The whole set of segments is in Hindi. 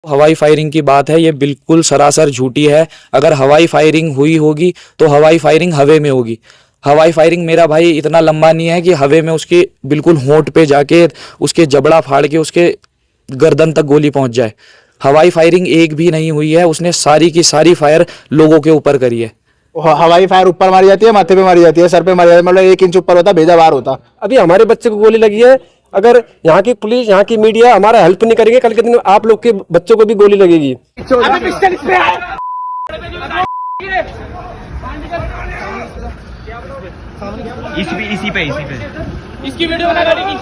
हवाई फायरिंग की बात है, ये बिल्कुल सरासर झूठी है। अगर हवाई फायरिंग हुई होगी तो हवाई फायरिंग हवे में होगी। हवाई फायरिंग मेरा भाई इतना लंबा नहीं है कि हवे में उसके बिल्कुल होंठ पे जाके उसके जबड़ा फाड़ के उसके गर्दन तक गोली पहुंच जाए। हवाई फायरिंग एक भी नहीं हुई है, उसने सारी की सारी फायर लोगों के ऊपर करी है। हवाई फायर ऊपर मारी जाती है, माथे पे मारी जाती है, सर पे मारी जाती है, मतलब 1 इंच ऊपर होता, भेजा बाहर होता। अभी हमारे बच्चे को गोली लगी है। अगर यहाँ की पुलिस, यहाँ की मीडिया हमारा हेल्प नहीं करेंगे, कल के दिन आप लोग के बच्चों को भी गोली लगेगी। इसी पे इसकी वीडियो बना गाड़ी की।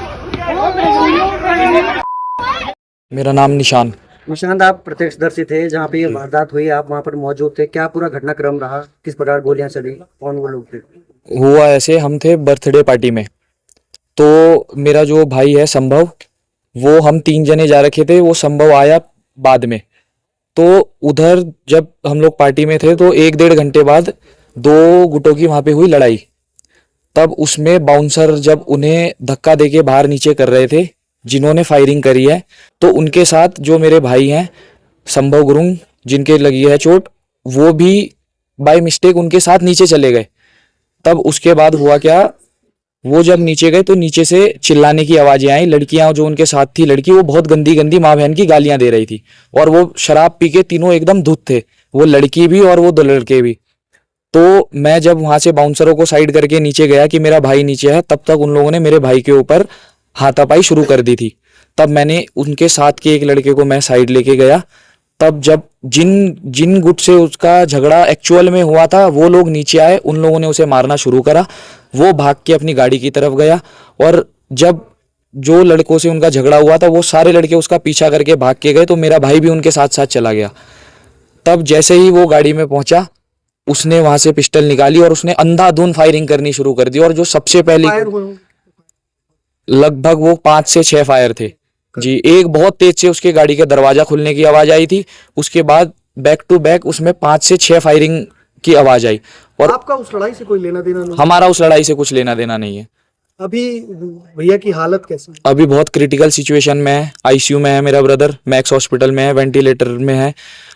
मेरा नाम निशान। निशांत, आप प्रत्यक्षदर्शी थे जहाँ पे ये वारदात हुई, आप वहाँ पर मौजूद थे। क्या पूरा घटनाक्रम रहा, किस प्रकार गोलियां चली, कौन वो लोग थे? हुआ ऐसे, हम थे बर्थडे पार्टी में, तो मेरा जो भाई है संभव, वो हम 3 जने जा रखे थे। वो संभव आया बाद में। तो उधर जब हम लोग पार्टी में थे तो 1-1.5 घंटे बाद 2 गुटों की वहां पे हुई लड़ाई। तब उसमें बाउंसर जब उन्हें धक्का देके बाहर नीचे कर रहे थे जिन्होंने फायरिंग करी है, तो उनके साथ जो मेरे भाई हैं संभव गुरुंग, जिनके लगी है चोट, वो भी बाय मिस्टेक उनके साथ नीचे चले गए। तब उसके बाद हुआ क्या, वो जब नीचे गए तो नीचे से चिल्लाने की आवाजें आई। लड़कियां जो उनके साथ थी, लड़की, वो बहुत गंदी गंदी माँ बहन की गालियां दे रही थी, और वो शराब पी के तीनों एकदम धुत थे, वो लड़की भी और वो 2 लड़के भी। तो मैं जब वहां से बाउंसरों को साइड करके नीचे गया कि मेरा भाई नीचे है, तब तक उन लोगों ने मेरे भाई के ऊपर हाथापाई शुरू कर दी थी। तब मैंने उनके साथ के एक लड़के को मैं साइड लेके गया। तब जब जिन जिन गुट से उसका झगड़ा एक्चुअल में हुआ था वो लोग नीचे आए, उन लोगों ने उसे मारना शुरू करा। वो भाग के अपनी गाड़ी की तरफ गया, और जब जो लड़कों से उनका झगड़ा हुआ था वो सारे लड़के उसका पीछा करके भाग के गए, तो मेरा भाई भी उनके साथ साथ चला गया। तब जैसे ही वो गाड़ी में पहुंचा, उसने वहां से पिस्टल निकाली और उसने अंधाधुंध फायरिंग करनी शुरू कर दी। और जो सबसे पहले लगभग वो 5 से 6 फायर थे जी। एक बहुत तेज से उसके गाड़ी के दरवाजा खुलने की आवाज आई थी, उसके बाद बैक टू बैक उसमें 5 से 6 फायरिंग की आवाज आई। और आपका उस लड़ाई से कोई लेना देना नहीं? हमारा उस लड़ाई से कुछ लेना देना नहीं है। अभी भैया की हालत कैसी है? अभी बहुत क्रिटिकल सिचुएशन में है, आईसीयू में है मेरा ब्रदर, मैक्स हॉस्पिटल में है, वेंटिलेटर में है।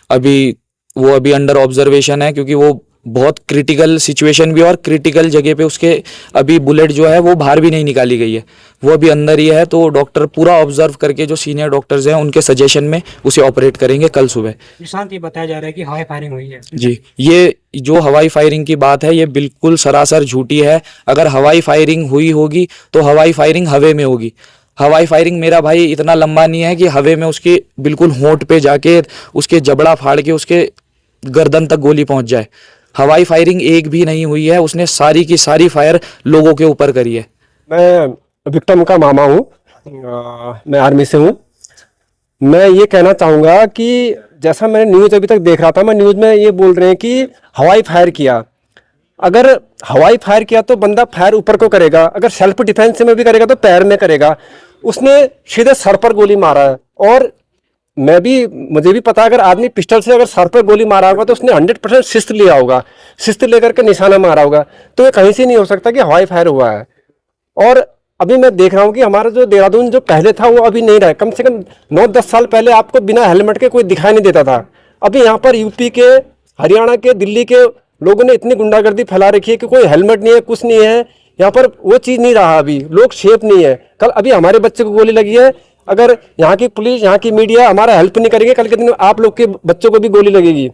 अभी अंडर ऑब्जर्वेशन है, क्योंकि वो बहुत क्रिटिकल सिचुएशन भी है, और क्रिटिकल जगह पे उसके अभी बुलेट जो है वो बाहर भी नहीं निकाली गई है, वो अभी अंदर ही है। तो डॉक्टर पूरा ऑब्जर्व करके, जो सीनियर डॉक्टर्स हैं उनके सजेशन में उसे ऑपरेट करेंगे कल सुबह। निशांत, ये बताया जा रहा है कि हवाई फायरिंग हुई है। जी, ये जो हवाई फायरिंग की बात है, ये बिल्कुल सरासर झूठी है। अगर हवाई फायरिंग हुई होगी तो हवाई फायरिंग हवे में होगी। हवाई फायरिंग मेरा भाई इतना लंबा नहीं है कि हवे में उसके बिल्कुल होंठ पे जाके उसके जबड़ा फाड़ के उसके गर्दन तक गोली पहुंच जाए। हवाई फायरिंग एक भी नहीं हुई है, उसने सारी की सारी फायर लोगों के ऊपर करी है। मैं विक्टिम का मामा हूँ, मैं आर्मी से हूँ। मैं ये कहना चाहूँगा कि जैसा मैंने न्यूज़ अभी तक देख रहा था, मैं न्यूज़ में ये बोल रहे हैं कि हवाई फायर किया। अगर हवाई फायर किया तो बंदा फायर ऊपर को करेगा, अगर सेल्फ डिफेंस में भी करेगा तो पैर में करेगा। उसने सीधे सर पर गोली मारा है। और मुझे भी पता, अगर आदमी पिस्टल से अगर सर पर गोली मारा होगा तो उसने 100% शिस्त लिया होगा, शिस्त लेकर के निशाना मारा होगा। तो ये कहीं से नहीं हो सकता कि हवाई फायर हुआ है। और अभी मैं देख रहा हूँ कि हमारा जो देहरादून जो पहले था वो अभी नहीं रहा। कम से कम 9-10 साल पहले आपको बिना हेलमेट के कोई दिखाई नहीं देता था। अभी यहाँ पर यूपी के, हरियाणा के, दिल्ली के लोगों ने इतनी गुंडागर्दी फैला रखी है कि कोई हेलमेट नहीं है, कुछ नहीं है। यहाँ पर वो चीज़ नहीं रहा, अभी लोग सेफ नहीं है। कल अभी हमारे बच्चे को गोली लगी है। अगर यहाँ की पुलिस, यहाँ की मीडिया हमारा हेल्प नहीं करेंगे, कल के दिन आप लोग के बच्चों को भी गोली लगेगी।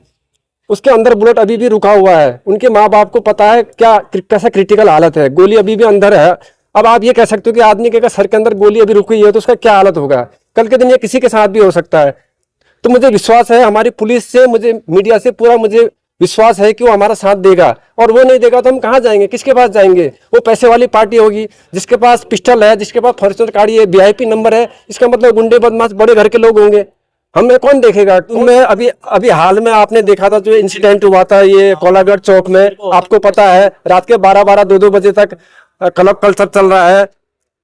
उसके अंदर बुलेट अभी भी रुका हुआ है। उनके माँ बाप को पता है क्या कैसा क्रिटिकल हालत है, गोली अभी भी अंदर है। अब आप ये कह सकते हो कि आदमी के अगर सर के अंदर गोली अभी रुकी है तो उसका क्या हालत होगा। कल के दिन ये किसी के साथ भी हो सकता है। तो मुझे विश्वास है हमारी पुलिस से, मुझे मीडिया से पूरा मुझे विश्वास है कि वो हमारा साथ देगा। और वो नहीं देगा तो हम कहाँ जाएंगे, किसके पास जाएंगे? वो पैसे वाली पार्टी होगी, जिसके पास पिस्टल है, जिसके पास फॉर्च्यूनर गाड़ी है, VIP नंबर है, इसका मतलब गुंडे बदमाश बड़े घर के लोग होंगे। हमें कौन देखेगा? तुम्हें अभी हाल में आपने देखा था जो इंसिडेंट हुआ था ये कोलागढ़ चौक में, आपको पता है रात के 12-12, 2-2 बजे तक क्लब कल्चर चल रहा है।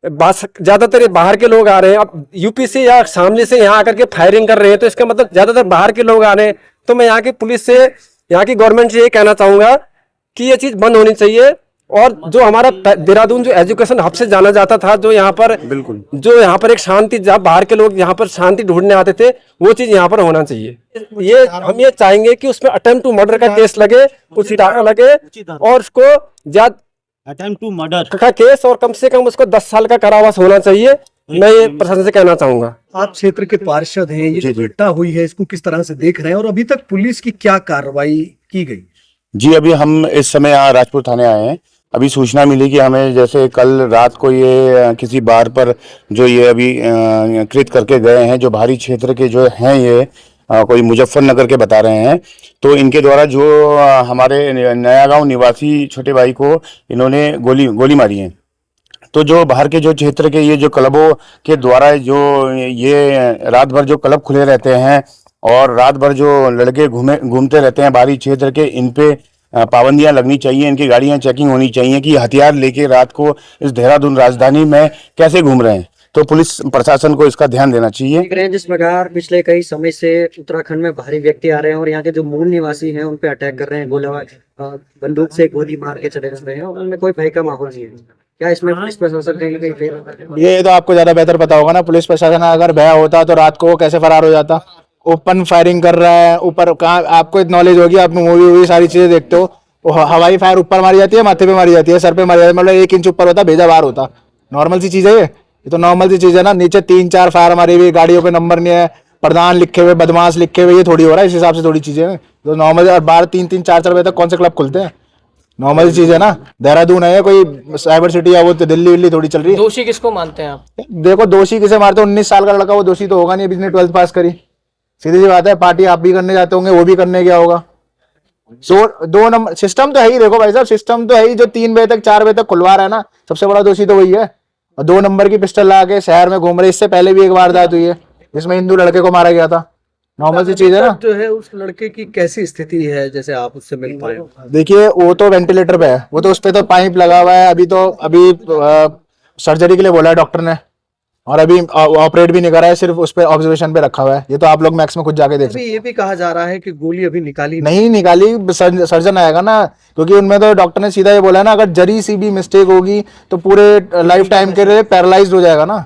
ज्यादातर ये बाहर के लोग आ रहे हैं। अब यूपी से या शामली से यहाँ आकर के फायरिंग कर रहे हैं, तो इसका मतलब ज्यादातर बाहर के लोग आ रहे हैं। तो मैं यहाँ की पुलिस से, यहाँ की गवर्नमेंट से ये कहना चाहूंगा कि ये चीज बंद होनी चाहिए। और जो हमारा देहरादून जो एजुकेशन हब से जाना जाता था, जो यहाँ पर बिल्कुल जो यहाँ पर एक शांति, जहाँ बाहर के लोग यहाँ पर शांति ढूंढने आते थे, वो चीज यहाँ पर होना चाहिए। ये हम ये चाहेंगे कि उसमें अटेम्प्ट टू मर्डर का केस लगे, कुछ धारा लगे और उसको अटेम्प्ट टू मर्डर का केस, और कम से कम उसको 10 साल का कारावास होना चाहिए। मैं ये प्रशासन से कहना चाहूंगा। आप क्षेत्र के पार्षद हैं, ये जो घटना हुई है इसको किस तरह से देख रहे हैं और अभी तक पुलिस की क्या कार्रवाई की गई? जी, अभी हम इस समय यहाँ राजपुर थाने आए हैं। अभी सूचना मिली कि हमें जैसे कल रात को ये किसी बार पर जो ये अभी कृत करके गए हैं, जो भारी क्षेत्र के जो हैं ये कोई मुजफ्फरनगर के बता रहे हैं, तो इनके द्वारा जो हमारे नया गांव निवासी छोटे भाई को इन्होंने गोली मारी है। तो जो बाहर के जो क्षेत्र के ये जो क्लबों के द्वारा जो ये रात भर जो क्लब खुले रहते हैं और रात भर जो लड़के घूमते रहते हैं बाहरी क्षेत्र के, इन पे पाबंदियां लगनी चाहिए, इनकी गाड़ियां चेकिंग होनी चाहिए कि हथियार लेके रात को इस देहरादून राजधानी में कैसे घूम रहे हैं। तो पुलिस प्रशासन को इसका ध्यान देना चाहिए। देख रहे हैं जिस प्रकार पिछले कई समय से उत्तराखंड में भारी व्यक्ति आ रहे हैं और यहाँ के जो मूल निवासी हैं उन पे अटैक कर रहे हैं, बंदूक से गोली मार के चले जा रहे हैं और उनमें कोई भय का माहौल नहीं है। क्या इसमें पुलिस प्रशासन कहीं फेल? ये तो आपको ज्यादा बेहतर पता होगा ना। पुलिस प्रशासन अगर भय होता तो रात को वो कैसे फरार हो जाता? ओपन फायरिंग कर रहा है ऊपर, कहाँ आपको नॉलेज होगी, आप मूवी सारी चीजें देखते हो, हवाई फायर ऊपर मारी जाती है, माथे पे मारी जाती है, सर पे मारी जाती है, मतलब 1 इंच ऊपर होता, भेजा बाहर होता। नॉर्मल सी चीज है ये तो नॉर्मल सी चीज है ना। नीचे 3-4 फायर मारी हुई, गाड़ियों पे नंबर नहीं है, प्रधान लिखे हुए, बदमाश लिखे हुए, ये थोड़ी हो रहा है। इस हिसाब से थोड़ी चीजें हैं तो नॉर्मल। और बाहर 3-3, 4-4 बजे तक कौन से क्लब खुलते हैं? नॉर्मल चीज है ना। देहरादून है कोई साइबर सिटी या वो तो दिल्ली विल्ली थोड़ी चल रही है। दोषी किसको मानते हैं आप? देखो दोषी किसे मारते? 19 साल का लड़का, वो दोषी तो होगा नहीं, अभी इसने 12th पास करी। सीधी सी बात है, पार्टी आप भी करने जाते होंगे, वो भी करने गया होगा। सो 2 नंबर सिस्टम तो है ही। देखो भाई साहब, सिस्टम तो है ही। जो 3 बजे तक 4 बजे तक खुलवा रहा है ना, सबसे बड़ा दोषी तो वही है। और 2 नंबर की पिस्टल ला के शहर में घूम रहे। इससे पहले भी एक वारदात हुई है जिसमें हिंदू लड़के को मारा गया था। नॉर्मल सी चीज है ना। जो है उस लड़के की कैसी स्थिति है, जैसे आप उससे मिल पाए? देखिए वो तो वेंटिलेटर पे है, वो तो उस पे तो पाइप लगा हुआ है। अभी सर्जरी के लिए बोला है डॉक्टर ने, और अभी ऑपरेट भी नहीं करा है, सिर्फ उस पे ऑब्जर्वेशन पे रखा हुआ है। ये तो आप लोग मैक्स में खुद जाके देख सकते अभी ये भी कहा जा रहा है कि गोली अभी निकाली नहीं निकाली, सर्जन आएगा ना, क्योंकि उनमें तो डॉक्टर ने सीधा ये बोला है ना, अगर जरी सी भी मिस्टेक होगी तो पूरे लाइफ टाइम के लिए पैरालाइज्ड हो जाएगा ना।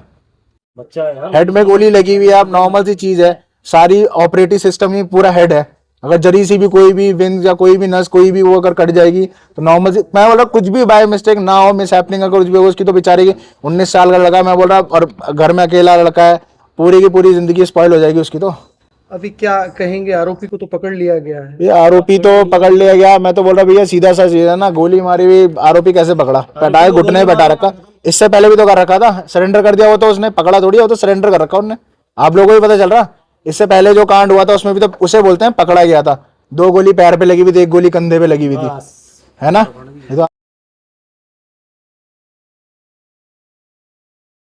हेड में गोली लगी हुई है, आप नॉर्मल सी चीज है। सारी ऑपरेटिव सिस्टम ही पूरा हेड है। अगर जरी सी भी कोई भी विंग या कोई भी नस कोई भी वो अगर कट जाएगी तो नॉर्मल सी, मैं बोल रहा कुछ भी बाय मिस्टेक ना हो, मिस हैपनिंग अगर कुछ भी हो, उसकी तो बेचारे की 19 साल का लड़का, मैं बोल रहा, और घर में अकेला लड़का है, पूरी की पूरी जिंदगी स्पॉइल हो जाएगी उसकी। तो अभी क्या कहेंगे? आरोपी को तो पकड़ लिया गया है। ये आरोपी तो पकड़ लिया गया। मैं तो बोल रहा भैया सीधा सा चीज है ना, गोली मारी हुई, आरोपी कैसे पकड़ा? पटाए घुटने बैठा रखा। इससे पहले भी तो कर रखा था, सरेंडर कर दिया। वो तो उसने पकड़ा थोड़ी, वो तो सरेंडर कर रखा उन्होंने। आप लोगों को भी पता चल रहा, इससे पहले जो कांड हुआ था उसमें भी तो उसे बोलते हैं पकड़ा गया था। 2 गोली पैर पे लगी हुई थी, 1 गोली कंधे पे लगी हुई थी, है ना। ये तो